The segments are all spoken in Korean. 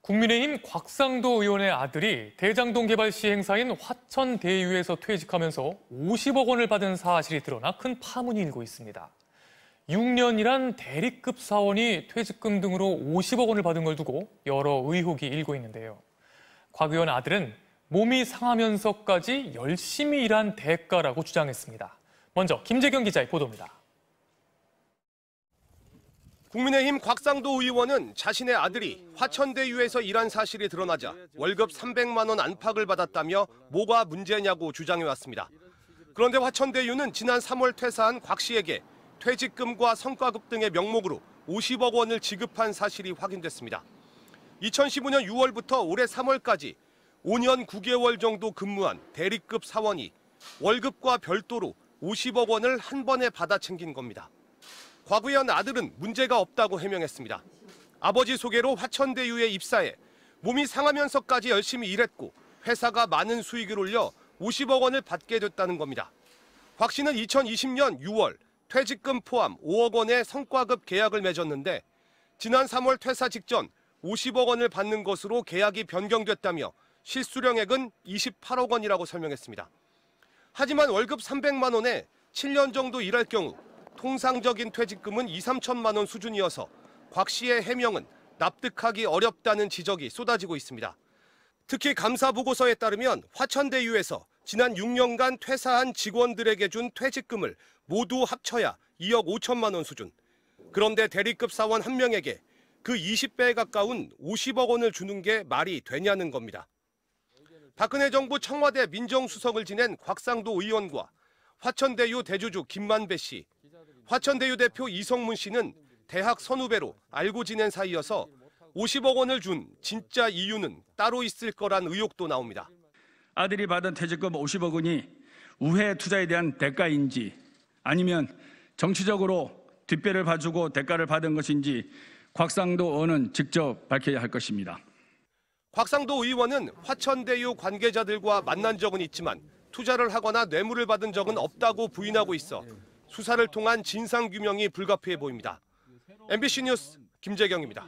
국민의힘 곽상도 의원의 아들이 대장동 개발 시행사인 화천대유에서 퇴직하면서 50억 원을 받은 사실이 드러나 큰 파문이 일고 있습니다. 6년이란 대리급 사원이 퇴직금 등으로 50억 원을 받은 걸 두고 여러 의혹이 일고 있는데요. 곽 의원 아들은 몸이 상하면서까지 열심히 일한 대가라고 주장했습니다. 먼저 김재경 기자의 보도입니다. 국민의힘 곽상도 의원은 자신의 아들이 화천대유에서 일한 사실이 드러나자 월급 300만 원 안팎을 받았다며 뭐가 문제냐고 주장해왔습니다. 그런데 화천대유는 지난 3월 퇴사한 곽 씨에게 퇴직금과 성과급 등의 명목으로 50억 원을 지급한 사실이 확인됐습니다. 2015년 6월부터 올해 3월까지 5년 9개월 정도 근무한 대리급 사원이 월급과 별도로 50억 원을 한 번에 받아 챙긴 겁니다. 곽 의원 아들은 문제가 없다고 해명했습니다. 아버지 소개로 화천대유에 입사해 몸이 상하면서까지 열심히 일했고 회사가 많은 수익을 올려 50억 원을 받게 됐다는 겁니다. 곽 씨는 2020년 6월 퇴직금 포함 5억 원의 성과급 계약을 맺었는데 지난 3월 퇴사 직전 50억 원을 받는 것으로 계약이 변경됐다며 실수령액은 28억 원이라고 설명했습니다. 하지만 월급 300만 원에 7년 정도 일할 경우 통상적인 퇴직금은 2, 3천만 원 수준이어서 곽 씨의 해명은 납득하기 어렵다는 지적이 쏟아지고 있습니다. 특히 감사 보고서에 따르면 화천대유에서 지난 6년간 퇴사한 직원들에게 준 퇴직금을 모두 합쳐야 2억 5천만 원 수준. 그런데 대리급 사원 한 명에게 그 20배에 가까운 50억 원을 주는 게 말이 되냐는 겁니다. 박근혜 정부 청와대 민정수석을 지낸 곽상도 의원과 화천대유 대주주 김만배 씨, 화천대유 대표 이성문 씨는 대학 선후배로 알고 지낸 사이여서 50억 원을 준 진짜 이유는 따로 있을 거란 의혹도 나옵니다. 아들이 받은 퇴직금 50억 원이 우회 투자에 대한 대가인지 아니면 정치적으로 뒷배를 봐주고 대가를 받은 것인지 곽상도 의원은 직접 밝혀야 할 것입니다. 곽상도 의원은 화천대유 관계자들과 만난 적은 있지만 투자를 하거나 뇌물을 받은 적은 없다고 부인하고 있어 수사를 통한 진상규명이 불가피해 보입니다. MBC 뉴스 김재경입니다.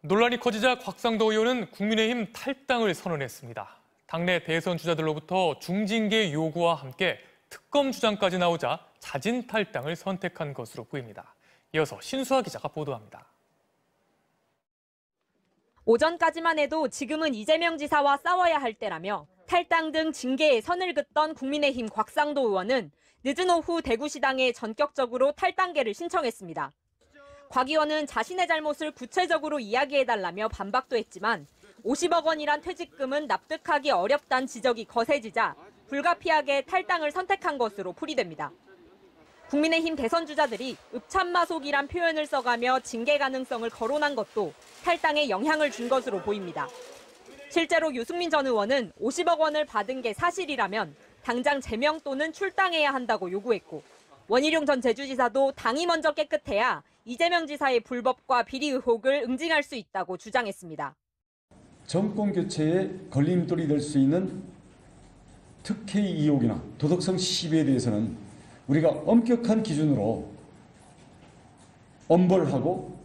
논란이 커지자 곽상도 의원은 국민의힘 탈당을 선언했습니다. 당내 대선 주자들로부터 중징계 요구와 함께 특검 주장까지 나오자 자진 탈당을 선택한 것으로 보입니다. 이어서 신수아 기자가 보도합니다. 오전까지만 해도 지금은 이재명 지사와 싸워야 할 때라며 탈당 등 징계에 선을 긋던 국민의힘 곽상도 의원은 늦은 오후 대구시당에 전격적으로 탈당계를 신청했습니다. 곽 의원은 자신의 잘못을 구체적으로 이야기해달라며 반박도 했지만 50억 원이란 퇴직금은 납득하기 어렵다는 지적이 거세지자 불가피하게 탈당을 선택한 것으로 풀이됩니다. 국민의힘 대선 주자들이 읍참마속이란 표현을 써가며 징계 가능성을 거론한 것도 탈당에 영향을 준 것으로 보입니다. 실제로 유승민 전 의원은 50억 원을 받은 게 사실이라면 당장 제명 또는 출당해야 한다고 요구했고 원희룡 전 제주지사도 당이 먼저 깨끗해야 이재명 지사의 불법과 비리 의혹을 응징할 수 있다고 주장했습니다. 정권 교체에 걸림돌이 될 수 있는 특혜 의혹이나 도덕성 시비에 대해서는 우리가 엄격한 기준으로 엄벌하고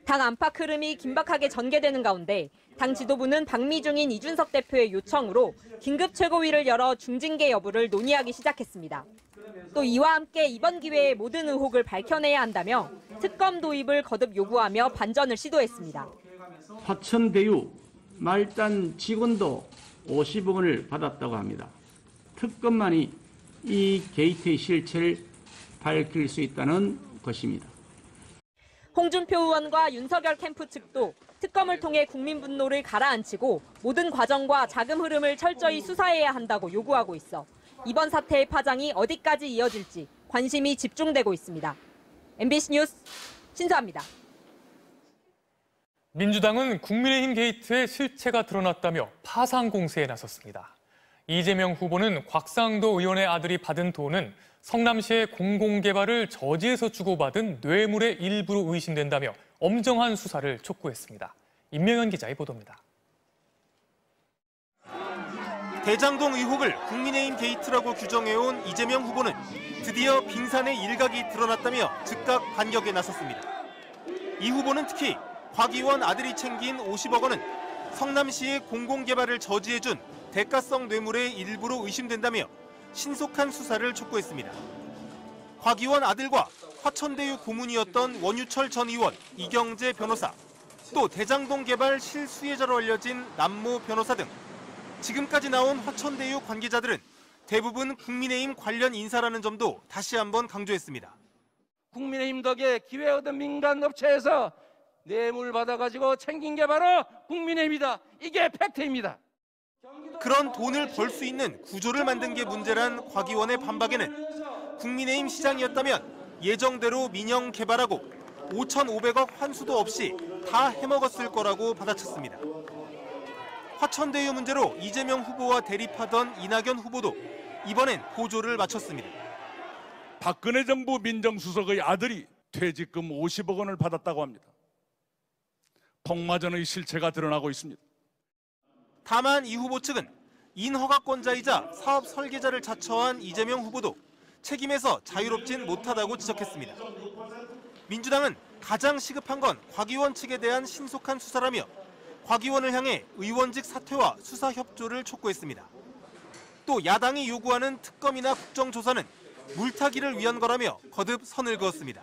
당 안팎 흐름이 긴박하게 전개되는 가운데 당 지도부는 방미중인 이준석 대표의 요청으로 긴급 최고위를 열어 중징계 여부를 논의하기 시작했습니다. 또 이와 함께 이번 기회에 모든 의혹을 밝혀내야 한다며 특검 도입을 거듭 요구하며 반전을 시도했습니다. 화천대유 말단 직원도 50억 원을 받았다고 합니다. 특검만이 이 게이트의 실체를 밝힐 수 있다는 것입니다. 홍준표 의원과 윤석열 캠프 측도 특검을 통해 국민 분노를 가라앉히고 모든 과정과 자금 흐름을 철저히 수사해야 한다고 요구하고 있어 이번 사태의 파장이 어디까지 이어질지 관심이 집중되고 있습니다. MBC 뉴스 신수아입니다. 민주당은 국민의힘 게이트의 실체가 드러났다며 파상 공세에 나섰습니다. 이재명 후보는 곽상도 의원의 아들이 받은 돈은 성남시의 공공개발을 저지해서 주고받은 뇌물의 일부로 의심된다며 엄정한 수사를 촉구했습니다. 임명현 기자의 보도입니다. 대장동 의혹을 국민의힘 게이트라고 규정해온 이재명 후보는 드디어 빙산의 일각이 드러났다며 즉각 반격에 나섰습니다. 이 후보는 특히 곽의원 아들이 챙긴 50억 원은 성남시의 공공개발을 저지해준 대가성 뇌물의 일부로 의심된다며 신속한 수사를 촉구했습니다. 곽의원 아들과 화천대유 고문이었던 원유철 전 의원, 이경재 변호사, 또 대장동 개발 실수혜자로 알려진 남모 변호사 등 지금까지 나온 화천대유 관계자들은 대부분 국민의힘 관련 인사라는 점도 다시 한번 강조했습니다. 국민의힘 덕에 기회 얻은 민간 업체에서 뇌물 받아가지고 챙긴 게 바로 국민의힘이다. 이게 팩트입니다. 그런 돈을 벌 수 있는 구조를 만든 게 문제란 곽 의원의 반박에는 국민의힘 시장이었다면 예정대로 민영 개발하고 5,500억 환수도 없이 다 해먹었을 거라고 받아쳤습니다. 화천대유 문제로 이재명 후보와 대립하던 이낙연 후보도 이번엔 고조를 마쳤습니다. 박근혜 정부 민정수석의 아들이 퇴직금 50억 원을 받았다고 합니다. 폭마전의 실체가 드러나고 있습니다. 다만 이 후보 측은 인허가권자이자 사업 설계자를 자처한 이재명 후보도 책임에서 자유롭진 못하다고 지적했습니다. 민주당은 가장 시급한 건 곽 의원 측에 대한 신속한 수사라며 곽 의원을 향해 의원직 사퇴와 수사 협조를 촉구했습니다. 또 야당이 요구하는 특검이나 국정조사는 물타기를 위한 거라며 거듭 선을 그었습니다.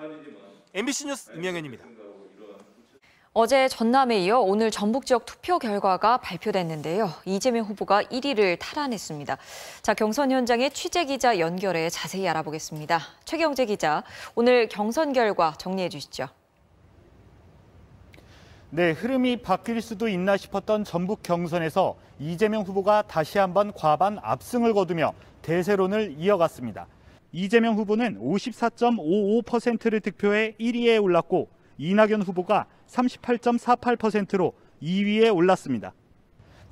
MBC 뉴스 임영현입니다. 어제 전남에 이어 오늘 전북 지역 투표 결과가 발표됐는데요. 이재명 후보가 1위를 탈환했습니다. 자, 경선 현장에 취재 기자 연결해 자세히 알아보겠습니다. 최경재 기자, 오늘 경선 결과 정리해 주시죠. 네, 흐름이 바뀔 수도 있나 싶었던 전북 경선에서 이재명 후보가 다시 한번 과반 압승을 거두며 대세론을 이어갔습니다. 이재명 후보는 54.55%를 득표해 1위에 올랐고 이낙연 후보가 38.48%로 2위에 올랐습니다.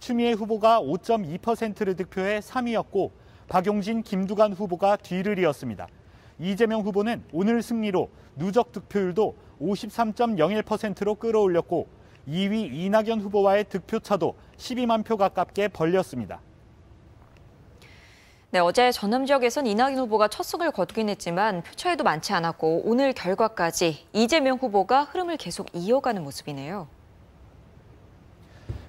추미애 후보가 5.2%를 득표해 3위였고 박용진, 김두관 후보가 뒤를 이었습니다. 이재명 후보는 오늘 승리로 누적 득표율도 53.01%로 끌어올렸고 2위 이낙연 후보와의 득표차도 12만 표 가깝게 벌렸습니다. 네, 어제 전남 지역에선 이낙연 후보가 첫 승을 거두긴 했지만 표차에도 많지 않았고 오늘 결과까지 이재명 후보가 흐름을 계속 이어가는 모습이네요.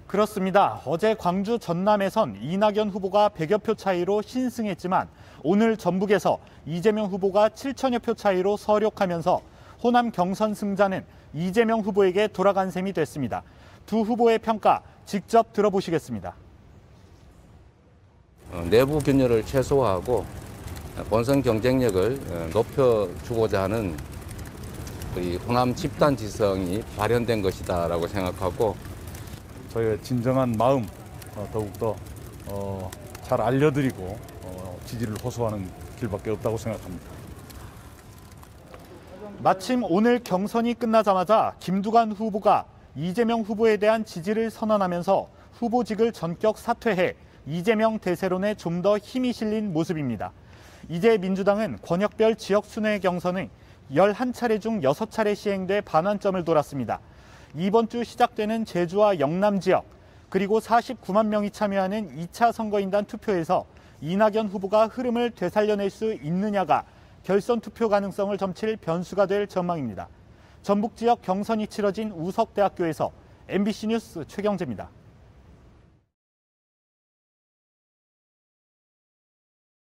그렇습니다. 어제 광주 전남에선 이낙연 후보가 100여 표 차이로 신승했지만 오늘 전북에서 이재명 후보가 7천여 표 차이로 서력하면서 호남 경선 승자는 이재명 후보에게 돌아간 셈이 됐습니다. 두 후보의 평가 직접 들어보시겠습니다. 내부 균열을 최소화하고 본선 경쟁력을 높여주고자 하는 이 호남 집단 지성이 발현된 것이다라고 생각하고 저희의 진정한 마음 더욱더 잘 알려드리고 지지를 호소하는 길밖에 없다고 생각합니다. 마침 오늘 경선이 끝나자마자 김두관 후보가 이재명 후보에 대한 지지를 선언하면서 후보직을 전격 사퇴해 이재명 대세론에 좀 더 힘이 실린 모습입니다. 이제 민주당은 권역별 지역 순회 경선을 11차례 중 6차례 시행돼 반환점을 돌았습니다. 이번 주 시작되는 제주와 영남 지역, 그리고 49만 명이 참여하는 2차 선거인단 투표에서 이낙연 후보가 흐름을 되살려낼 수 있느냐가 결선 투표 가능성을 점칠 변수가 될 전망입니다. 전북 지역 경선이 치러진 우석대학교에서 MBC 뉴스 최경재입니다.